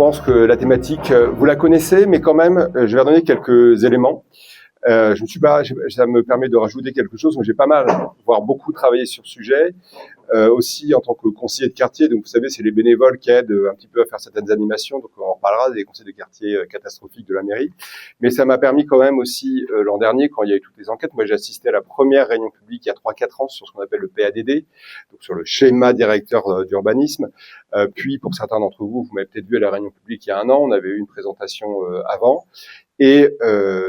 pense que la thématique, vous la connaissez, mais quand même, je vais donner quelques éléments. Je ne suis pas, ça me permet de rajouter quelque chose, mais j'ai pas mal, voire beaucoup travaillé sur ce sujet. Aussi en tant que conseiller de quartier, donc vous savez, c'est les bénévoles qui aident un petit peu à faire certaines animations, donc on en reparlera des conseils de quartier catastrophiques de la mairie. Mais ça m'a permis quand même aussi, l'an dernier, quand il y a eu toutes les enquêtes, moi j'ai assisté à la première réunion publique il y a 3-4 ans sur ce qu'on appelle le PADD, donc sur le schéma directeur d'urbanisme. Puis pour certains d'entre vous, vous m'avez peut-être vu à la réunion publique il y a un an, on avait eu une présentation avant. Et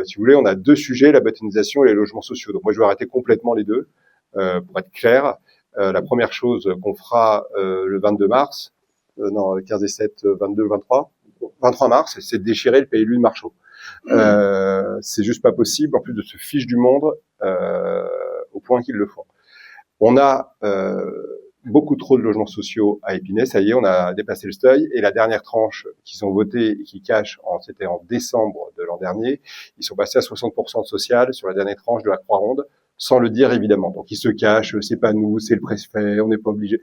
si vous voulez, on a deux sujets, la bâtiment et les logements sociaux. Donc moi je vais arrêter complètement les deux, pour être clair. La première chose qu'on fera le 22 mars, non, le 15 et 7, 22, 23 mars, c'est de déchirer le PLU de Marchaux. C'est juste pas possible, en plus de se fiche du monde, au point qu'ils le font. On a beaucoup trop de logements sociaux à Épinay, ça y est, on a dépassé le seuil, et la dernière tranche qu'ils ont votée et qui cache, c'était en décembre de l'an dernier, ils sont passés à 60% de social sur la dernière tranche de la Croix-Ronde, sans le dire évidemment. Donc ils se cachent, c'est pas nous, c'est le préfet, on n'est pas obligé.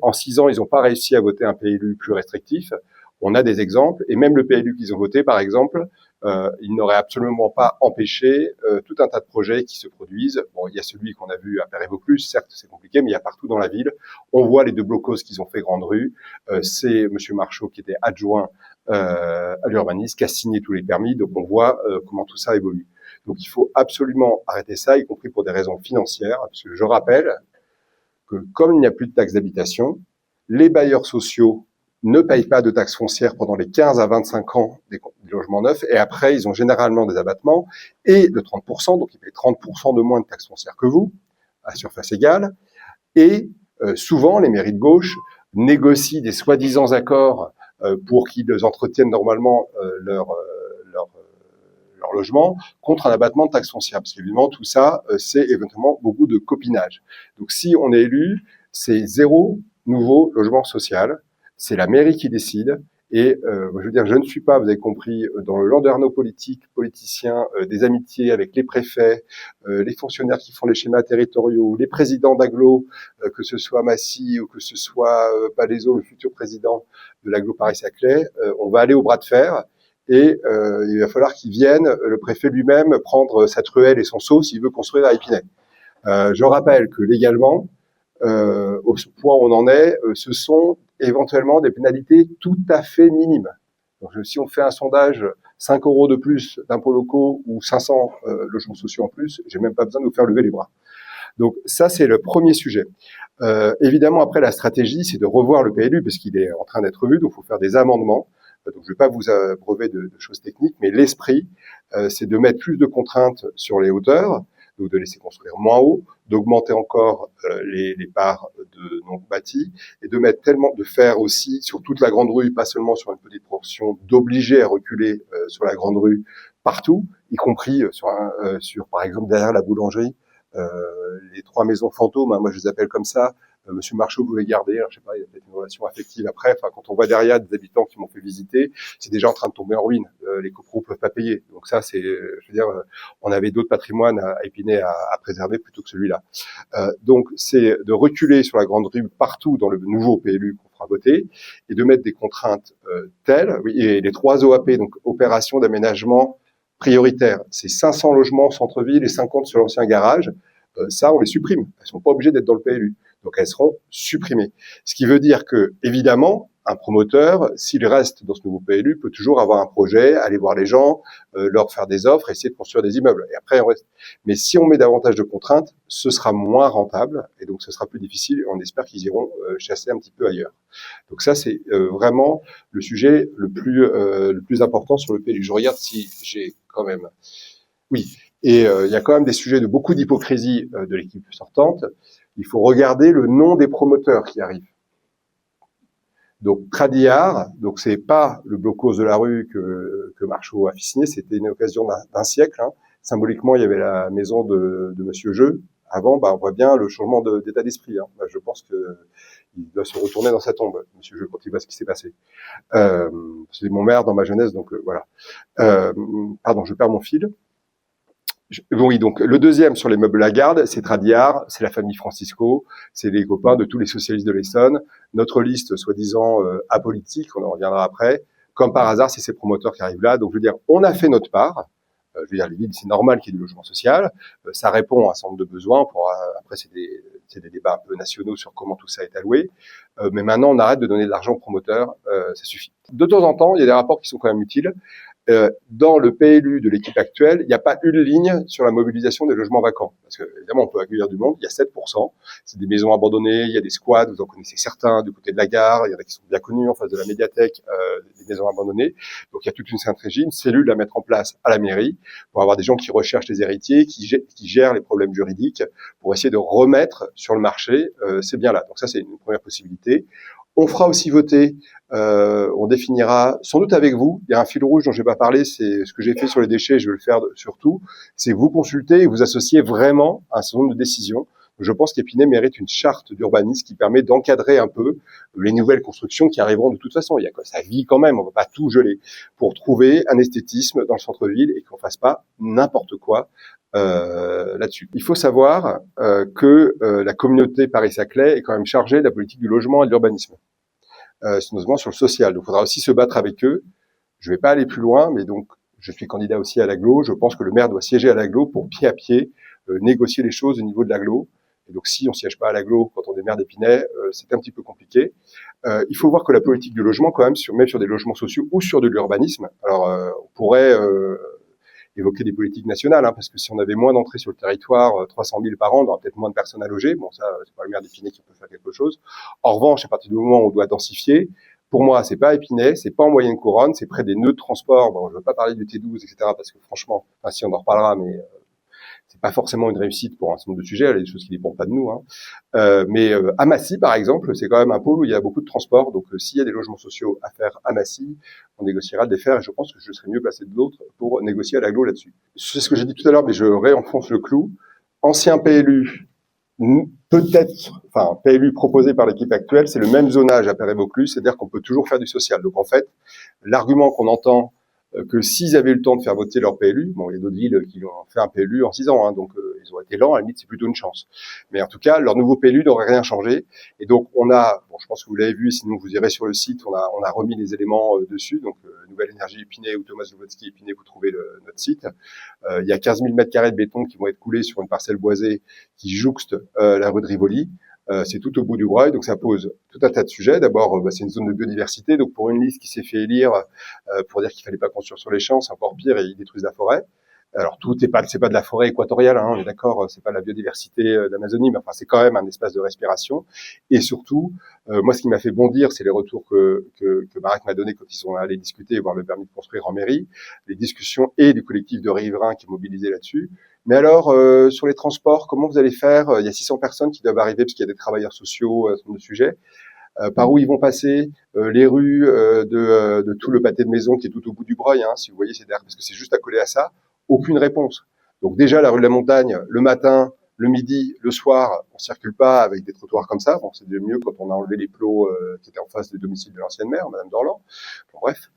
En 6 ans, ils n'ont pas réussi à voter un PLU plus restrictif. On a des exemples, et même le PLU qu'ils ont voté, par exemple, il n'aurait absolument pas empêché tout un tas de projets qui se produisent. Bon, il y a celui qu'on a vu à Paris-Vaucluse, certes c'est compliqué, mais il y a partout dans la ville. On voit les deux blocos qu'ils ont fait Grande Rue. C'est Monsieur Marchaux qui était adjoint à l'urbanisme, qui a signé tous les permis. Donc on voit comment tout ça évolue. Donc il faut absolument arrêter ça, y compris pour des raisons financières, parce que je rappelle que comme il n'y a plus de taxes d'habitation, les bailleurs sociaux ne payent pas de taxes foncières pendant les 15 à 25 ans des logements neufs, et après, ils ont généralement des abattements, et de 30%, donc ils payent 30% de moins de taxes foncières que vous, à surface égale, et souvent, les mairies de gauche négocient des soi-disant accords pour qu'ils entretiennent normalement leur logement contre un abattement de taxes foncières, parce qu'évidemment, tout ça, c'est éventuellement beaucoup de copinage. Donc si on est élu, c'est 0 nouveau logement social, c'est la mairie qui décide, et je veux dire, je ne suis pas, vous avez compris, dans le landerneau politicien, des amitiés avec les préfets, les fonctionnaires qui font les schémas territoriaux, les présidents d'agglo, que ce soit Massy ou que ce soit Palaiseau, le futur président de l'agglo Paris-Saclay, on va aller au bras de fer, et il va falloir qu'il vienne, le préfet lui-même, prendre sa truelle et son seau s'il veut construire à Épinay. Je rappelle que légalement, au point où on en est, ce sont éventuellement des pénalités tout à fait minimes. Donc, si on fait un sondage, 5 € de plus d'impôts locaux ou 500 logements sociaux en plus, j'ai même pas besoin de vous faire lever les bras. Donc ça, c'est le premier sujet. Évidemment, après, la stratégie, c'est de revoir le PLU, parce qu'il est en train d'être revu, donc il faut faire des amendements. Donc, je ne vais pas vous abreuver de choses techniques, mais l'esprit, c'est de mettre plus de contraintes sur les hauteurs, donc de laisser construire moins haut, d'augmenter encore les parts de non bâtis, et de faire aussi sur toute la grande rue, pas seulement sur une petite portion, d'obliger à reculer sur la grande rue partout, y compris sur par exemple derrière la boulangerie, les 3 maisons fantômes, hein, moi je les appelle comme ça. Monsieur Marchaux voulait garder, alors je sais pas, il y a peut-être une relation affective après. Enfin, quand on voit derrière des habitants qui m'ont fait visiter, c'est déjà en train de tomber en ruine. Les copros peuvent pas payer. Donc ça, c'est, je veux dire, on avait d'autres patrimoines à Épinay à préserver plutôt que celui-là. Donc c'est de reculer sur la grande rue partout dans le nouveau PLU qu'on fera voter, et de mettre des contraintes telles. Oui, et les 3 OAP, donc opérations d'aménagement prioritaire, c'est 500 logements au centre-ville et 50 sur l'ancien garage. Ça, on les supprime. Elles sont pas obligées d'être dans le PLU. Donc, elles seront supprimées. Ce qui veut dire que, évidemment, un promoteur, s'il reste dans ce nouveau PLU, peut toujours avoir un projet, aller voir les gens, leur faire des offres, essayer de construire des immeubles. Et après, on reste. Mais si on met davantage de contraintes, ce sera moins rentable, et donc ce sera plus difficile, et on espère qu'ils iront chasser un petit peu ailleurs. Donc ça, c'est vraiment le sujet le plus important sur le PLU. Je regarde si j'ai quand même... Oui, et il y a quand même des sujets de beaucoup d'hypocrisie de l'équipe sortante. Il faut regarder le nom des promoteurs qui arrivent. Donc Tradiart, donc c'est pas le blocos de la rue que Marchaux a signé, c'était une occasion d'un siècle. Hein. Symboliquement, il y avait la maison de Monsieur Jeu. Avant, on voit bien le changement d'état d'esprit. Hein. Je pense que il doit se retourner dans sa tombe, Monsieur Jeu, quand il voit ce qui s'est passé. C'est mon maire dans ma jeunesse, donc voilà. Pardon, je perds mon fil. Oui, donc le deuxième sur les meubles Lagarde, c'est Tradiart, c'est la famille Francisco, c'est les copains de tous les socialistes de l'Essonne. Notre liste, soi-disant apolitique, on en reviendra après. Comme par hasard, c'est ces promoteurs qui arrivent là. Donc, je veux dire, on a fait notre part. Je veux dire, les villes, c'est normal qu'il y ait du logement social. Ça répond à un certain nombre de besoins. Après, c'est des débats un peu nationaux sur comment tout ça est alloué. Mais maintenant, on arrête de donner de l'argent aux promoteurs. Ça suffit. De temps en temps, il y a des rapports qui sont quand même utiles. Dans le PLU de l'équipe actuelle, il n'y a pas une ligne sur la mobilisation des logements vacants. Parce que, évidemment, on peut accueillir du monde, il y a 7%. C'est des maisons abandonnées, il y a des squats, vous en connaissez certains du côté de la gare, il y en a qui sont bien connus en face de la médiathèque, des maisons abandonnées. Donc, il y a toute une stratégie, une cellule à mettre en place à la mairie pour avoir des gens qui recherchent les héritiers, qui gèrent les problèmes juridiques pour essayer de remettre sur le marché ces biens-là. Donc ça, c'est une première possibilité. On fera aussi voter, on définira, sans doute avec vous, il y a un fil rouge dont je n'ai pas parlé, c'est ce que j'ai fait sur les déchets, je vais le faire surtout, c'est vous consulter et vous associer vraiment à un certain nombre de décisions. Je pense qu'Épinay mérite une charte d'urbanisme qui permet d'encadrer un peu les nouvelles constructions qui arriveront de toute façon. Il y a quoi, ça vit quand même, on ne va pas tout geler, pour trouver un esthétisme dans le centre-ville et qu'on fasse pas n'importe quoi là-dessus. Il faut savoir que la communauté Paris-Saclay est quand même chargée de la politique du logement et de l'urbanisme. Notamment sur le social. Donc, il faudra aussi se battre avec eux. Je ne vais pas aller plus loin, mais donc, je suis candidat aussi à l'agglo. Je pense que le maire doit siéger à l'agglo pour pied à pied négocier les choses au niveau de l'agglo. Et donc, si on siège pas à l'agglo quand on est maire d'Épinay, c'est un petit peu compliqué. Il faut voir que la politique du logement, quand même, même sur des logements sociaux ou sur de l'urbanisme, alors on pourrait évoquer des politiques nationales, parce que si on avait moins d'entrées sur le territoire, 300 000 par an, on aurait peut-être moins de personnes à loger. Bon, ça, c'est pas le maire d'Épinay qui peut faire quelque chose. En revanche, à partir du moment où on doit densifier, pour moi, c'est pas à Épinay, c'est pas en moyenne couronne, c'est près des nœuds de transport. Bon, je veux pas parler du T12, etc., parce que franchement, enfin, si on en reparlera, mais c'est pas forcément une réussite pour un certain nombre de sujets, il y a des choses qui dépendent pas de nous. Mais à Massy, par exemple, c'est quand même un pôle où il y a beaucoup de transport. Donc, s'il y a des logements sociaux à faire à Massy, on négociera de les faire. Et je pense que je serai mieux placé que d'autres pour négocier à l'agglo là-dessus. C'est ce que j'ai dit tout à l'heure, mais je réenfonce le clou. Ancien PLU, peut-être, enfin, PLU proposé par l'équipe actuelle, c'est le même zonage à Paris-Vaucluse, c'est-à-dire qu'on peut toujours faire du social. Donc, en fait, l'argument qu'on entend que s'ils avaient eu le temps de faire voter leur PLU, bon, il y a d'autres villes qui ont fait un PLU en 6 ans, donc ils ont été lents, à la limite c'est plutôt une chance. Mais en tout cas, leur nouveau PLU n'aurait rien changé. Et donc on a, bon, je pense que vous l'avez vu, sinon vous irez sur le site, on a remis les éléments dessus. Donc Nouvelle Énergie Épinay ou Thomas Lobotsky Épinay, vous trouvez notre site. Il y a 15 000 mètres carrés de béton qui vont être coulés sur une parcelle boisée qui jouxte la rue de Rivoli. C'est tout au bout du Breuil, donc ça pose tout un tas de sujets. D'abord, c'est une zone de biodiversité, donc pour une liste qui s'est fait élire pour dire qu'il fallait pas construire sur les champs, c'est encore pire et ils détruisent la forêt. Alors c'est pas de la forêt équatoriale, on est d'accord, c'est pas de la biodiversité d'Amazonie, mais enfin c'est quand même un espace de respiration. Et surtout, moi ce qui m'a fait bondir, c'est les retours que Marek m'a donné quand ils sont allés discuter et voir le permis de construire en mairie, les discussions et du collectif de riverains qui est mobilisé là-dessus. Mais alors, sur les transports, comment vous allez faire? Il y a 600 personnes qui doivent arriver parce qu'il y a des travailleurs sociaux sur le sujet. Par où ils vont passer, les rues de tout le pâté de maison qui est tout au bout du Breuil, si vous voyez, c'est derrière, parce que c'est juste accolé à ça, aucune réponse. Donc déjà, la rue de la Montagne, le matin, le midi, le soir, on circule pas avec des trottoirs comme ça. Bon, c'est mieux quand on a enlevé les plots qui étaient en face du domicile de l'ancienne maire, Madame Dorland. Bon, bref.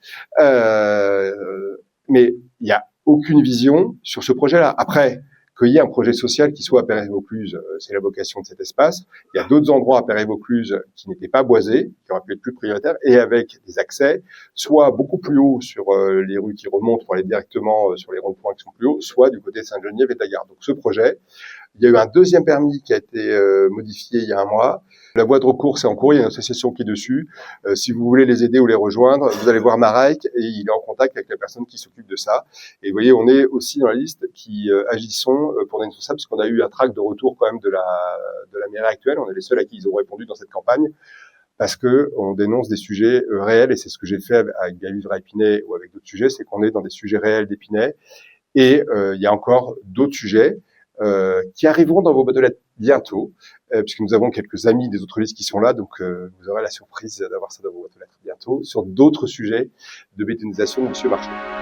Mais il y a aucune vision sur ce projet-là. Après, qu'il y ait un projet social qui soit à Paris-Vaucluse, c'est la vocation de cet espace. Il y a d'autres endroits à Paris-Vaucluse qui n'étaient pas boisés, qui auraient pu être plus prioritaires, et avec des accès, soit beaucoup plus haut sur les rues qui remontent pour aller directement sur les ronds-points qui sont plus hauts, soit du côté de Sainte-Geneviève et de la gare. Donc ce projet, il y a eu un deuxième permis qui a été modifié il y a un mois. La voie de recours, c'est en cours, il y a une association qui est dessus. Si vous voulez les aider ou les rejoindre, vous allez voir Marek et il est en contact avec la personne qui s'occupe de ça. Et vous voyez, on est aussi dans la liste qui agissons pour donner ça, parce qu'on a eu un tract de retour quand même de la mairie actuelle. On est les seuls à qui ils ont répondu dans cette campagne, parce que on dénonce des sujets réels, et c'est ce que j'ai fait avec Bien Vivre à Épinay ou avec d'autres sujets, c'est qu'on est dans des sujets réels d'Épinay. Et il y a encore d'autres sujets qui arriveront dans vos boîtes aux lettres bientôt, puisque nous avons quelques amis des autres listes qui sont là, donc vous aurez la surprise d'avoir ça dans vos boîtes aux lettres bientôt, sur d'autres sujets de bétonisation de Monsieur Marchand.